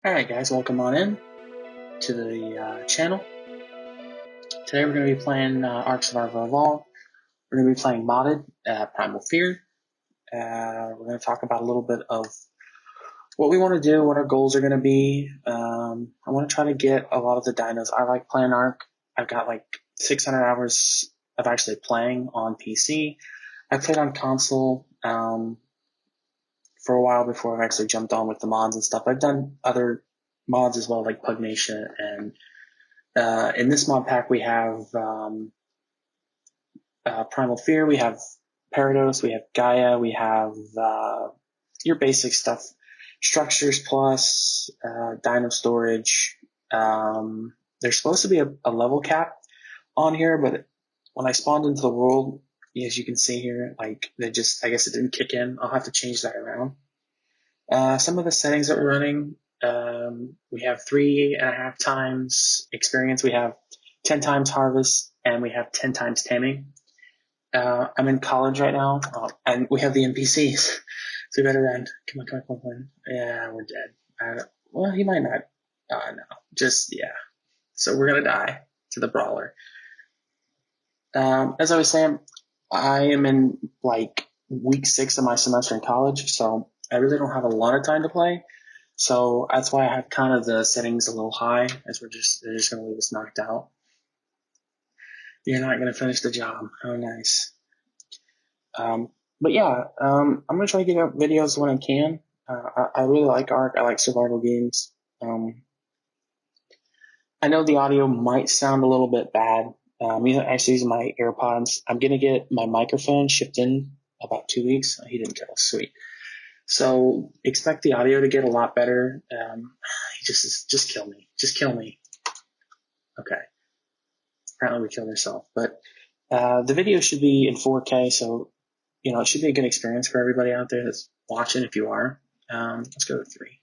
Alright guys, welcome on in to the channel. Today we're going to be playing ARK Survival Evolved. We're going to be playing modded Primal Fear. We're going to talk about a little bit of what we want to do, what our goals are going to be. I want to try to get a lot of the dinos. I like playing ARK. I've got like 600 hours of actually playing on PC. I played on console for a while before I actually jumped on with the mods and stuff. I've done other mods as well, like Pugnation, and in this mod pack we have Primal Fear, we have Parados, we have Gaia, we have your basic stuff, Structures Plus, Dino Storage. There's supposed to be a level cap on here, but when I spawned into the world, as you can see here, like I guess it didn't kick in. I'll have to change that around. Some of the settings that we're running, we have 3.5 times experience, we have 10 times harvest, and we have 10 times taming. I'm in college right now, and we have the NPCs, so we better run. Come on. Yeah, we're dead. Well, he might not. No, just, yeah. So we're gonna die to the brawler. As I was saying, I am in like week 6 of my semester in college, so I really don't have a lot of time to play. So that's why I have kind of the settings a little high, as they're just going to leave us knocked out. You're not going to finish the job. Oh, nice. But yeah, I'm going to try to get out videos when I can. I really like ARK. I like survival games. I know the audio might sound a little bit bad. I'm actually using my AirPods. I'm going to get my microphone shipped in about 2 weeks. He didn't kill us. Sweet. So expect the audio to get a lot better. Just kill me. Just kill me. Okay. Apparently we killed ourselves. But the video should be in 4K, so it should be a good experience for everybody out there that's watching if you are. Let's go to 3.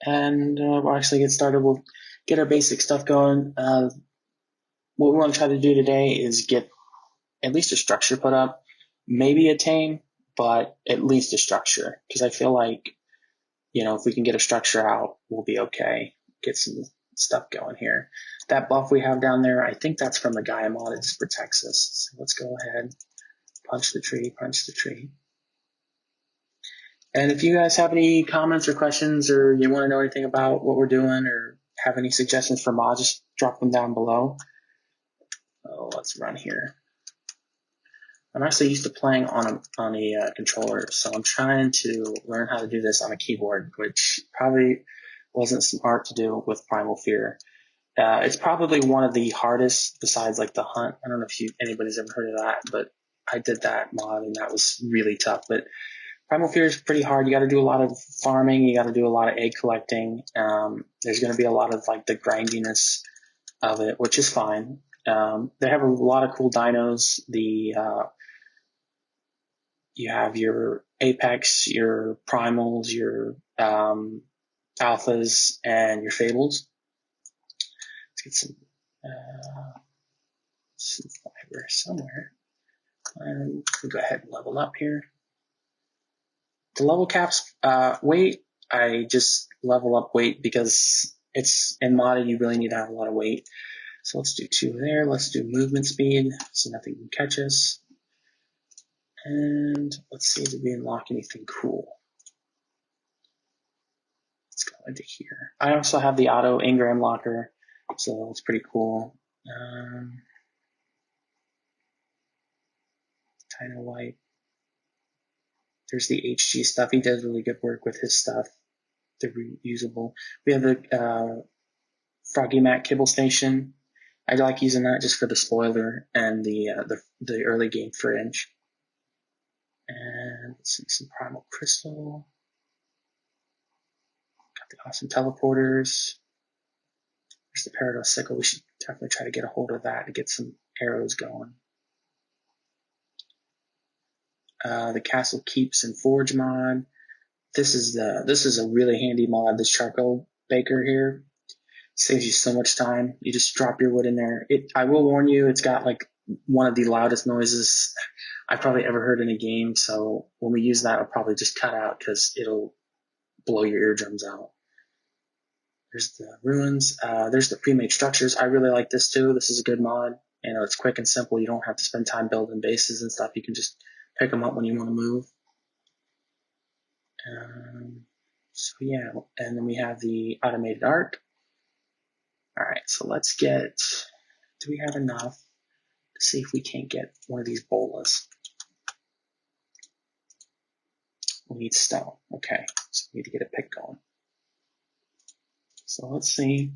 And we'll actually get started. We'll get our basic stuff going. What we want to try to do today is get at least a structure put up, maybe a tame, but at least a structure, because I feel like, if we can get a structure out, we'll be okay. Get some stuff going here. That buff we have down there, I think that's from the Gaia mod. It just protects us. So let's go ahead, punch the tree. And if you guys have any comments or questions, or you want to know anything about what we're doing, or have any suggestions for mods, just drop them down below. Oh, let's run here. I'm actually used to playing on a controller, so I'm trying to learn how to do this on a keyboard, which probably wasn't smart to do with Primal Fear. It's probably one of the hardest besides like the Hunt. I don't know if anybody's ever heard of that, but I did that mod and that was really tough. But Primal Fear is pretty hard. You got to do a lot of farming. You got to do a lot of egg collecting. There's going to be a lot of like the grindiness of it, which is fine. They have a lot of cool dinos. You have your Apex, your Primals, your Alphas, and your Fables. Let's get some fiber somewhere. And we'll go ahead and level up here. The level caps, weight, I just level up weight because it's in modded, you really need to have a lot of weight. So let's do 2 there. Let's do movement speed so nothing can catch us. And let's see, did we unlock anything cool? Let's go into here. I also have the auto engram locker, so that's pretty cool. Dino White. There's the HG stuff. He does really good work with his stuff. They're reusable. We have the Froggy Mac Kibble Station. I like using that just for the spoiler and the early game fringe. And let's see, some Primal Crystal. Got the awesome teleporters. There's the Parados Sickle. We should definitely try to get a hold of that to get some arrows going. The Castle Keeps and Forge mod. This is a really handy mod. This charcoal baker here saves you so much time. You just drop your wood in there. I will warn you, it's got like one of the loudest noises I've probably ever heard in a game. So when we use that, I'll probably just cut out because it'll blow your eardrums out. There's the ruins. There's the pre-made structures. I really like this too. This is a good mod. You know, it's quick and simple. You don't have to spend time building bases and stuff. You can just pick them up when you want to move. So yeah, and then we have the automated ARK. All right, so let's get, do we have enough to see if we can't get one of these bolas? We need stone. Okay, so we need to get a pick going. So let's see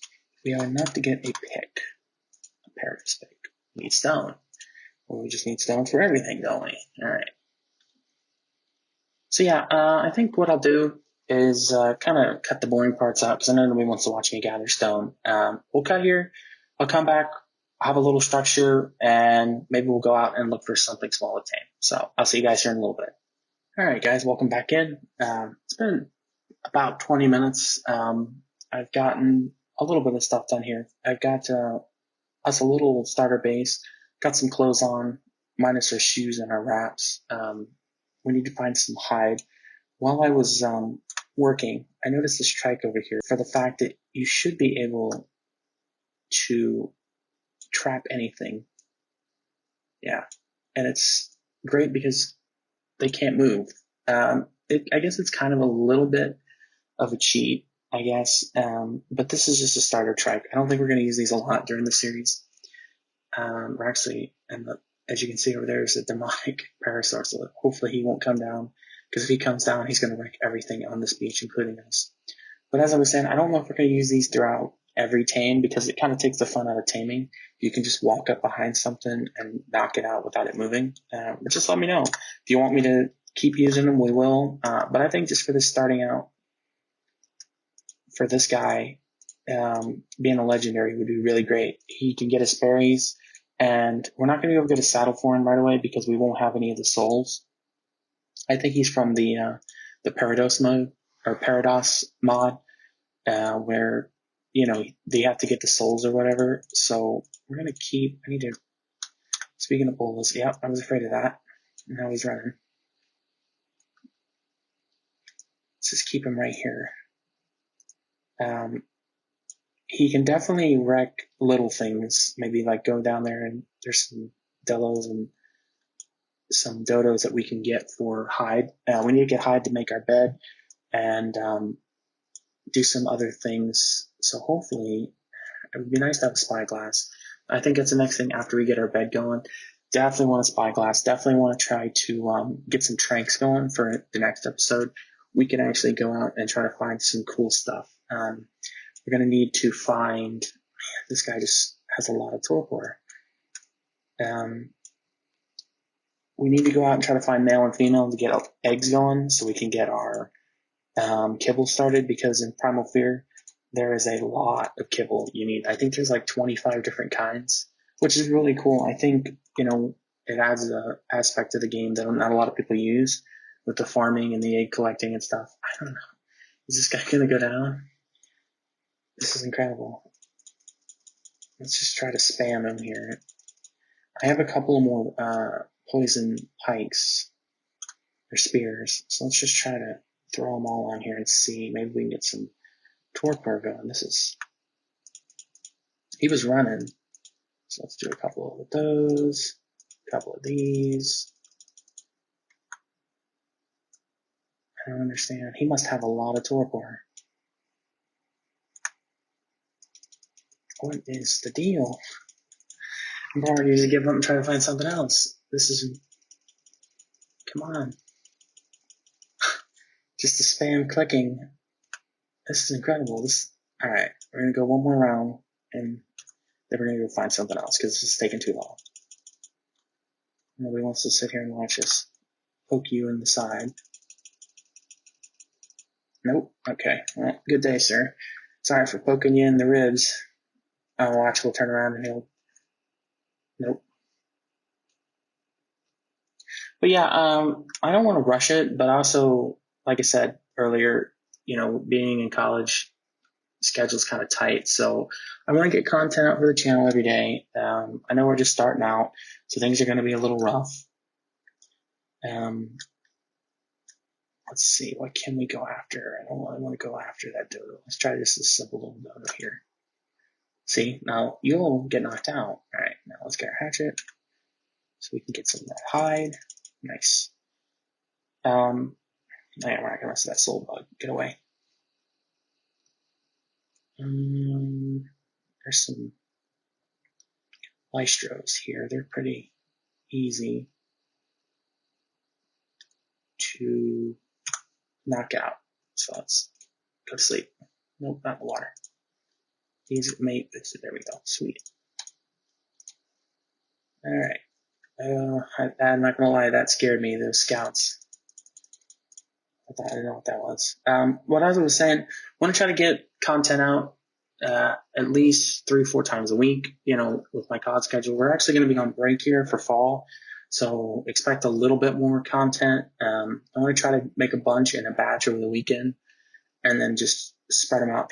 if we have enough to get a pick, a paradise pick. We need stone. Well, we just need stone for everything, don't we? All right. So yeah, I think what I'll do is kind of cut the boring parts out because I know nobody wants to watch me gather stone. We'll cut here. I'll come back. I'll have a little structure, and maybe we'll go out and look for something small to tame. So I'll see you guys here in a little bit. All right, guys, welcome back in. It's been about 20 minutes. I've gotten a little bit of stuff done here. I've got us a little starter base, got some clothes on, minus our shoes and our wraps. We need to find some hide. While I was working, I noticed this trike over here for the fact that you should be able to trap anything. Yeah, and it's great because they can't move. I guess it's kind of a little bit of a cheat, I guess, but this is just a starter trike. I don't think we're going to use these a lot during the series. We're actually, as you can see over there is a demonic parasaur, so hopefully he won't come down, because if he comes down, he's going to wreck everything on this beach, including us. But as I was saying, I don't know if we're going to use these throughout every tame, because it kind of takes the fun out of taming. You can just walk up behind something and knock it out without it moving. But just let me know. If you want me to keep using them, we will. But I think just for this starting out, for this guy, being a legendary would be really great. He can get his berries, and we're not going to be able to get a saddle for him right away because we won't have any of the souls. I think he's from the Parados mode, or Parados mod, where, you know, they have to get the souls or whatever. So we're going to keep, speaking of bolas, yeah, I was afraid of that. Now he's running. Let's just keep him right here. He can definitely wreck little things, maybe like go down there and there's some delos and some dodos that we can get for hide. We need to get hide to make our bed and do some other things. So hopefully it would be nice to have a spyglass. I think that's the next thing after we get our bed going. Definitely want a spyglass. Definitely want to try to get some tranks going for the next episode. We can actually go out and try to find some cool stuff. We're going to need to find, this guy just has a lot of torpor. We need to go out and try to find male and female to get eggs going so we can get our kibble started, because in Primal Fear, there is a lot of kibble you need. I think there's like 25 different kinds, which is really cool. I think, you know, it adds an aspect to the game that not a lot of people use with the farming and the egg collecting and stuff. I don't know. Is this guy going to go down? This is incredible. Let's just try to spam him here. I have a couple more poison pikes or spears, so let's just try to throw them all on here and see. Maybe we can get some torpor going. He was running, so let's do a couple of those, a couple of these. I don't understand. He must have a lot of torpor. What is the deal? I'm already to give up and try to find something else. This is, come on. Just the spam clicking. This is incredible. Alright, we're going to go one more round, and then we're going to go find something else, because this is taking too long. Nobody wants to sit here and watch us poke you in the side. Nope. Okay. Well, good day, sir. Sorry for poking you in the ribs. I'll watch, we'll turn around and he'll... Nope. But yeah, I don't want to rush it, but also, like I said earlier, you know, being in college, schedule's kind of tight, so I want to get content out for the channel every day. I know we're just starting out, so things are going to be a little rough. let's see, what can we go after? I don't really want to go after that dodo. Let's try this simple little dodo here. See, now you'll get knocked out. All right, now let's get our hatchet so we can get some more hide. Nice. Yeah, we're not gonna mess with that soul bug. Get away. There's some Lystros here. They're pretty easy to knock out. So let's go to sleep. Nope, not the water. These mate. There we go. Sweet. All right. I'm not gonna lie, that scared me. Those scouts. I don't know what that was. What I was saying, I want to try to get content out at least 3-4 times a week. With my COD schedule, we're actually going to be on break here for fall, so expect a little bit more content. I want to try to make a bunch in a batch over the weekend, and then just spread them out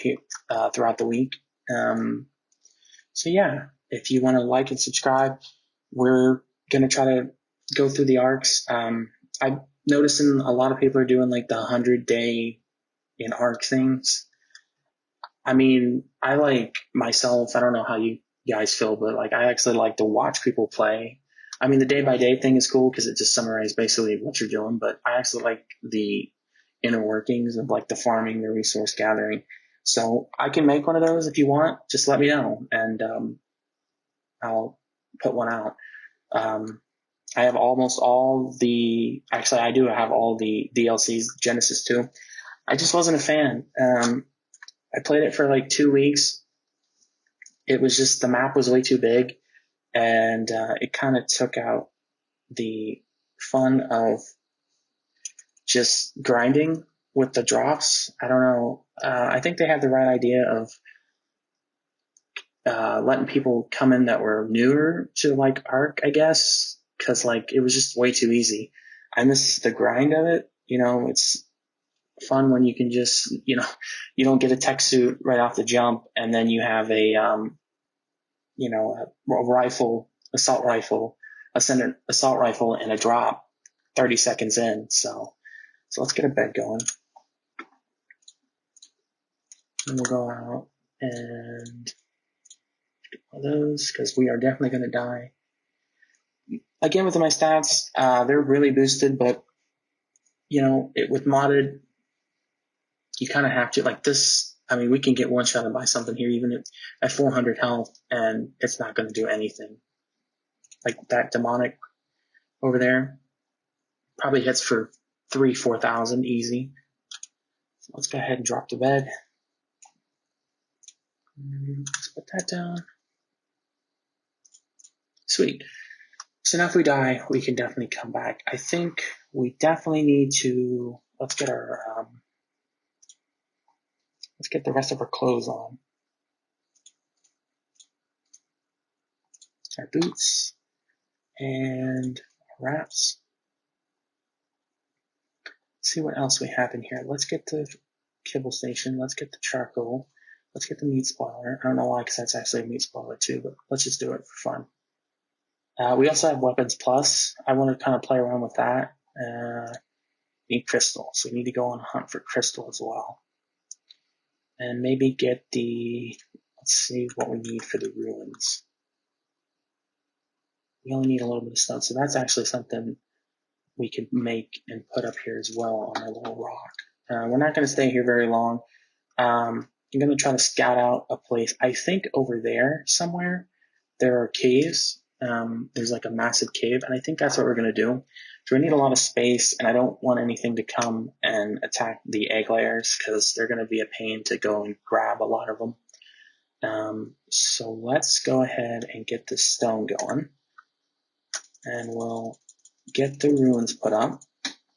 throughout the week. So yeah, if you want to like and subscribe, we're going to try to go through the ARKs. I'm noticing a lot of people are doing like the 100-day in ARK things. I mean, I like myself, I don't know how you guys feel, but like I actually like to watch people play. I mean, the day-by-day thing is cool because it just summarizes basically what you're doing, but I actually like the inner workings of like the farming, the resource gathering. So I can make one of those if you want. Just let me know, and I'll put one out. I have almost all the, actually I do have all the DLCs, Genesis 2. I just wasn't a fan. I played it for like 2 weeks. It was just, the map was way too big, and it kind of took out the fun of just grinding with the drops. I don't know. I think they had the right idea of letting people come in that were newer to like ARK, I guess, because like it was just way too easy. I miss the grind of it. It's fun when you can just, you don't get a tech suit right off the jump, and then you have a rifle, assault rifle, a center assault rifle, and a drop 30 seconds in. So let's get a bed going, and we'll go out and get one of those because we are definitely going to die. Again, with my stats, they're really boosted, but with modded, you kind of have to, like this. I mean, we can get one-shotted by something here, even at 400 health, and it's not going to do anything. Like that demonic over there probably hits for 3,000-4,000 easy. So let's go ahead and drop the bed. Let's put that down. Sweet. So now if we die, we can definitely come back. I think we definitely need to, let's get the rest of our clothes on. Our boots and our wraps. Let's see what else we have in here. Let's get the kibble station. Let's get the charcoal. Let's get the meat spoiler. I don't know why, because that's actually a meat spoiler too, but let's just do it for fun. We also have weapons plus. I want to kind of play around with that. Need crystal, so we need to go on a hunt for crystal as well. And maybe get let's see what we need for the ruins. We only need a little bit of stone, so that's actually something we could make and put up here as well on our little rock. We're not going to stay here very long. I'm going to try to scout out a place. I think over there somewhere there are caves. There's like a massive cave, and I think that's what we're going to do. So we need a lot of space, and I don't want anything to come and attack the egg layers because they're going to be a pain to go and grab a lot of them. So let's go ahead and get this stone going, and we'll get the ruins put up,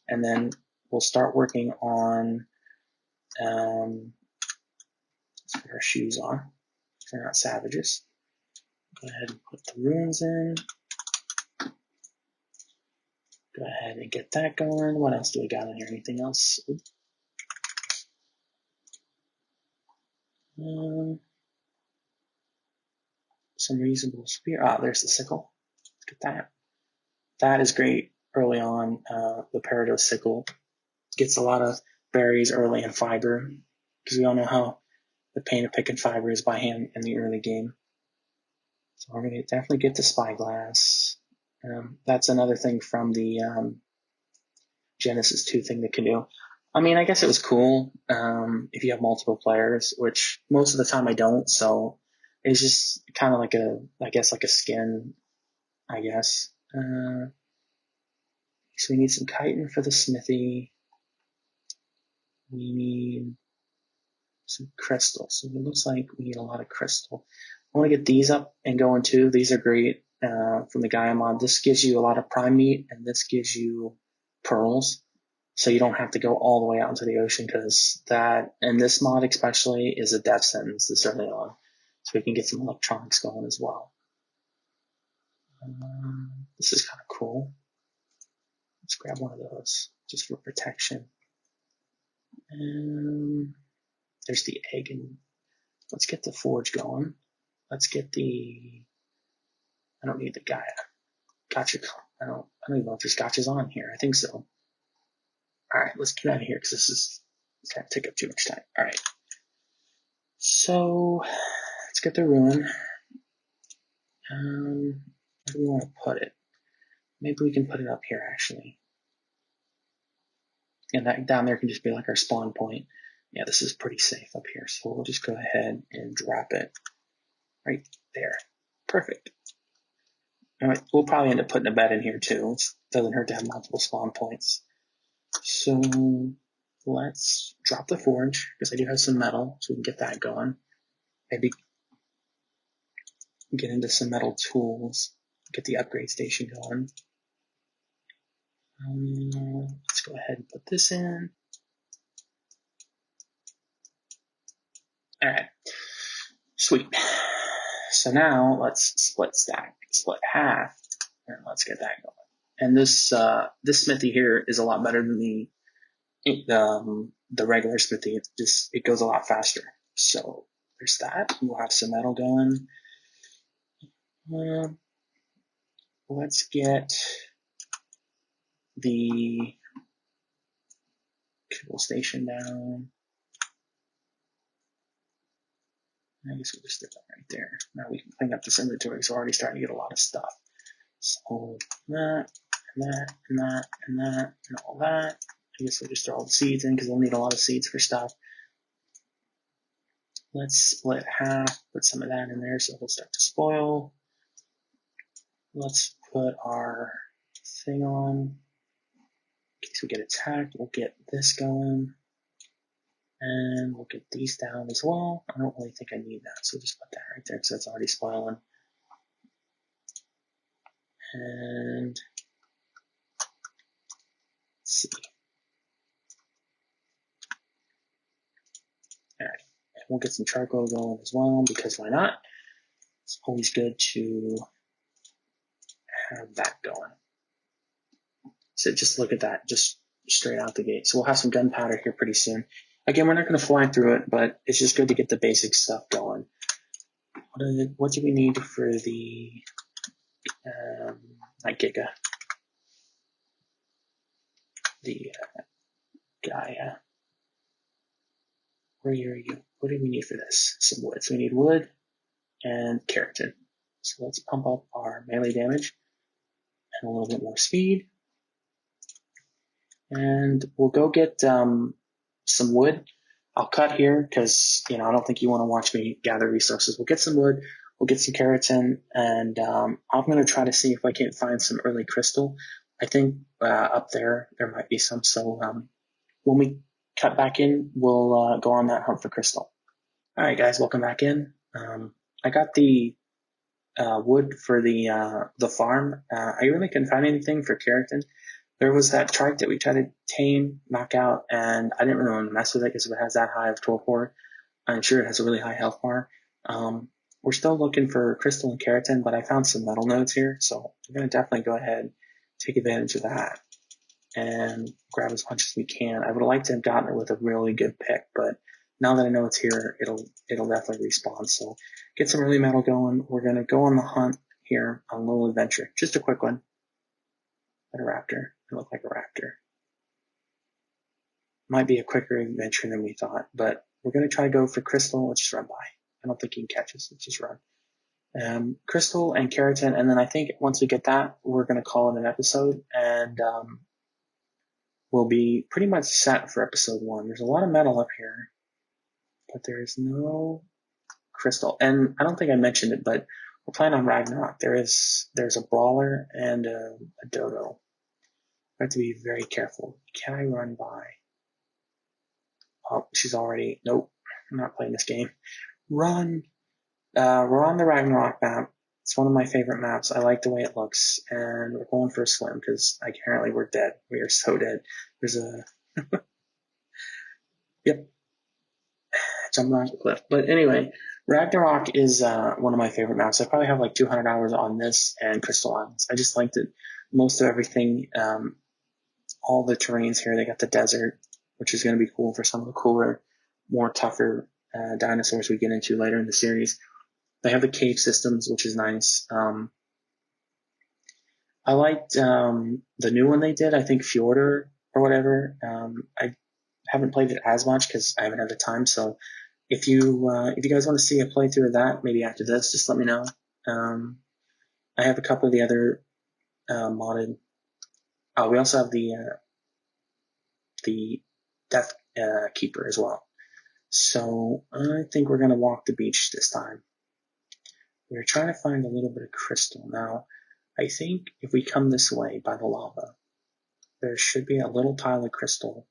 and then we'll start working on, let's put our shoes on. They're not savages. Go ahead and put the ruins in. Go ahead and get that going. What else do we got in here? Anything else? Some reasonable spear. There's the sickle. Let's get that. That is great early on, the Peridot sickle. gets a lot of berries early and fiber, because we all know how the pain of picking fiber is by hand in the early game. So we're going to definitely get the Spyglass. That's another thing from the Genesis 2 thing they can do. I mean, I guess it was cool if you have multiple players, which most of the time I don't. So it's just kind of like like a skin, I guess. So we need some chitin for the smithy. We need some crystal. So it looks like we need a lot of crystal. I want to get these up and going too. These are great from the Gaia mod. This gives you a lot of prime meat, and this gives you pearls. So you don't have to go all the way out into the ocean, because that, and this mod especially, is a death sentence this early on. So we can get some electronics going as well. This is kind of cool. Let's grab one of those just for protection. And there's the egg, and let's get the forge going. Let's get the, I don't need the Gaia. Gotcha. I don't even know if there's gotchas on here. I think so. All right, let's get out of here, because this is going to take up too much time. All right. So let's get the ruin. Where do we want to put it? Maybe we can put it up here, actually. And that down there can just be like our spawn point. Yeah, this is pretty safe up here. So we'll just go ahead and drop it right there. Perfect. All right, we'll probably end up putting a bed in here too. It doesn't hurt to have multiple spawn points. So let's drop the forge, because I do have some metal, so we can get that going. Maybe get into some metal tools, get the upgrade station going. Let's go ahead and put this in. All right, sweet. So now let's split half, and let's get that going. And this smithy here is a lot better than the regular smithy. It goes a lot faster. So there's that. We'll have some metal going. Let's get the cable station down. I guess we'll just do that right there. Now we can clean up this inventory, so we're already starting to get a lot of stuff. So that, and that, and that, and that, and all that. I guess we'll just throw all the seeds in, because we'll need a lot of seeds for stuff. Let's split half, put some of that in there so it'll start to spoil. Let's put our thing on. In case we get attacked, we'll get this going. And we'll get these down as well. I don't really think I need that, so just put that right there, because that's already spoiling. And let's see. All right, and we'll get some charcoal going as well, because why not? It's always good to have that going. So just look at that, just straight out the gate. So we'll have some gunpowder here pretty soon. Again, we're not going to fly through it, but it's just good to get the basic stuff going. What do we need for the not Giga, the Gaia? Where are you? What do we need for this? Some wood. So we need wood and keratin. So let's pump up our melee damage and a little bit more speed. And we'll go get some wood. I'll cut here, because I don't think you want to watch me gather resources. We'll get some wood, we'll get some keratin, and I'm going to try to see if I can't find some early crystal. I think up there might be some. So when we cut back in, we'll go on that hunt for crystal. All right, guys, welcome back in. I got the wood for the farm. I really couldn't find anything for keratin. There was that trike that we tried to tame, knock out, and I didn't really want to mess with it, because if it has that high of torpor, I'm sure it has a really high health bar. We're still looking for crystal and keratin, but I found some metal nodes here, so we're going to definitely go ahead and take advantage of that and grab as much as we can. I would have liked to have gotten it with a really good pick, but now that I know it's here, it'll definitely respawn. So get some early metal going. We're going to go on the hunt here on Little Adventure. Just a quick one. A raptor. It looked like a raptor. Might be a quicker adventure than we thought, but we're going to try to go for Crystal. Let's just run by. I don't think he can catch us. Let's just run. Crystal and Keratin, and then I think once we get that, we're going to call it an episode, and we'll be pretty much set for episode 1. There's a lot of metal up here, but there's no Crystal. And I don't think I mentioned it, but we're playing on Ragnarok. There's a brawler and a dodo. I have to be very careful. Can I run by? Oh, she's already... Nope, I'm not playing this game. Run! We're on the Ragnarok map. It's one of my favorite maps. I like the way it looks, and we're going for a swim because apparently we're dead. We are so dead. There's a... Yep. Jumping off the cliff. But anyway, Ragnarok is one of my favorite maps. I probably have like 200 hours on this and Crystal Islands. I just liked it. Most of everything, all the terrains here. They got the desert, which is going to be cool for some of the cooler, more tougher dinosaurs we get into later in the series. They have the cave systems, which is nice. I liked the new one they did. I think Fjordur or whatever. I haven't played it as much because I haven't had the time. So if you guys want to see a playthrough of that, maybe after this, just let me know. I have a couple of the other modded. We also have the Death Keeper as well. So I think we're gonna walk the beach this time. We're trying to find a little bit of crystal. Now, I think if we come this way by the lava, there should be a little pile of crystal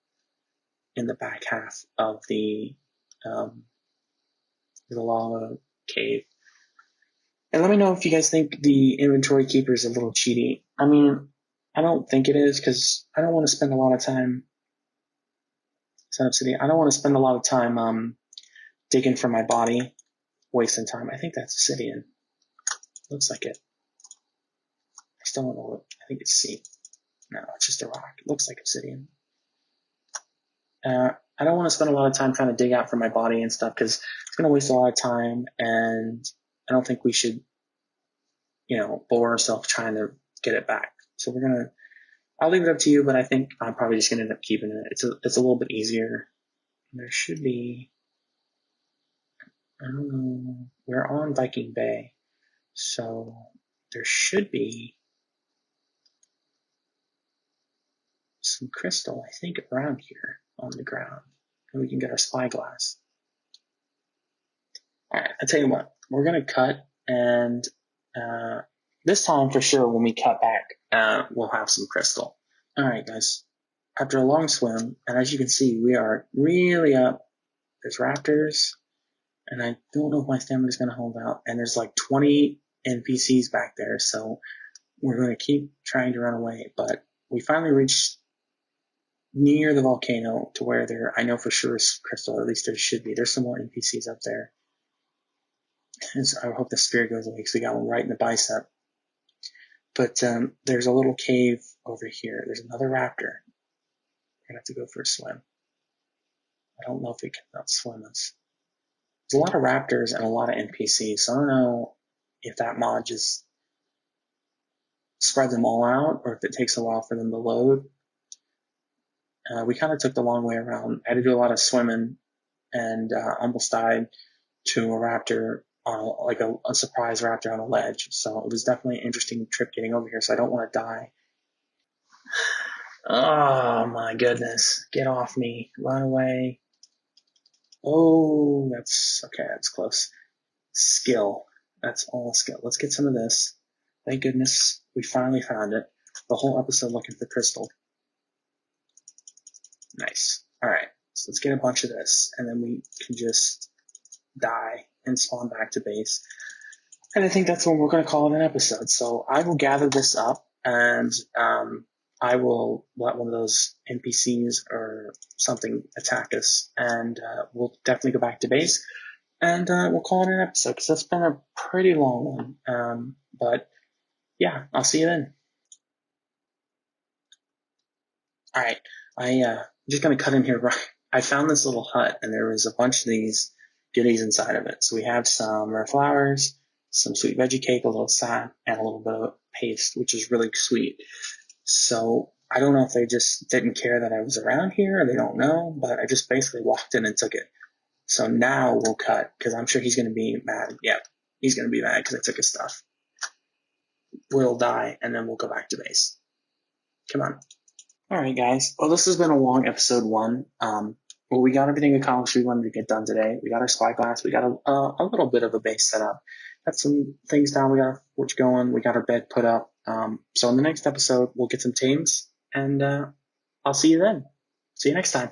in the back half of the lava cave. And let me know if you guys think the inventory keeper is a little cheaty. I mean, I don't think it is because I don't want to spend a lot of time. I don't want to spend a lot of time digging for my body, wasting time. I think that's obsidian. Looks like it. I still don't know what. I think it's C. No, it's just a rock. It looks like obsidian. I don't want to spend a lot of time trying to dig out for my body and stuff because it's going to waste a lot of time, and I don't think we should, bore ourselves trying to get it back. So I'll leave it up to you, but I think I'm probably just going to end up keeping it. It's a little bit easier. There should be, I don't know, we're on Viking Bay, so there should be some crystal, I think, around here on the ground. And we can get our spyglass. Alright, I'll tell you what, we're going to cut, and this time for sure when we cut back, we'll have some crystal. Alright guys, after a long swim, and as you can see, we are really up. There's raptors, and I don't know if my stamina is going to hold out, and there's like 20 NPCs back there, so we're going to keep trying to run away, but we finally reached near the volcano to where I know for sure is crystal, or at least there should be. There's some more NPCs up there. And so I hope the spirit goes away because we got one right in the bicep. But there's a little cave over here. There's another raptor. We're going to have to go for a swim. I don't know if we can outswim us. There's a lot of raptors and a lot of NPCs, so I don't know if that mod just spread them all out or if it takes a while for them to load. We kind of took the long way around. I had to do a lot of swimming and almost died to a raptor on a surprise raptor on a ledge. So it was definitely an interesting trip getting over here. So I don't want to die. Oh my goodness. Get off me. Run away. Oh, that's okay. That's close. Skill. That's all skill. Let's get some of this. Thank goodness we finally found it. The whole episode looking for crystal. Nice. All right. So let's get a bunch of this, and then we can just die and spawn back to base. And I think that's when we're going to call it an episode. So I will gather this up, and I will let one of those NPCs or something attack us, and we'll definitely go back to base, and we'll call it an episode because that's been a pretty long one. But yeah, I'll see you then. All right. I'm just going to cut in here. I found this little hut, and there was a bunch of these goodies inside of it. So we have some rare flowers, some sweet veggie cake, a little sap, and a little bit of paste, which is really sweet. So I don't know if they just didn't care that I was around here or they don't know, but I just basically walked in and took it. So now we'll cut because I'm sure he's going to be mad. Yeah, he's going to be mad because I took his stuff. We'll die and then we'll go back to base. Come on. All right, guys. Well, this has been a long episode 1. Well, we got everything accomplished we wanted to get done today. We got our spyglass. We got a little bit of a base set up. Got some things down. We got our forge going. We got our bed put up. So in the next episode, we'll get some teams, and I'll see you then. See you next time.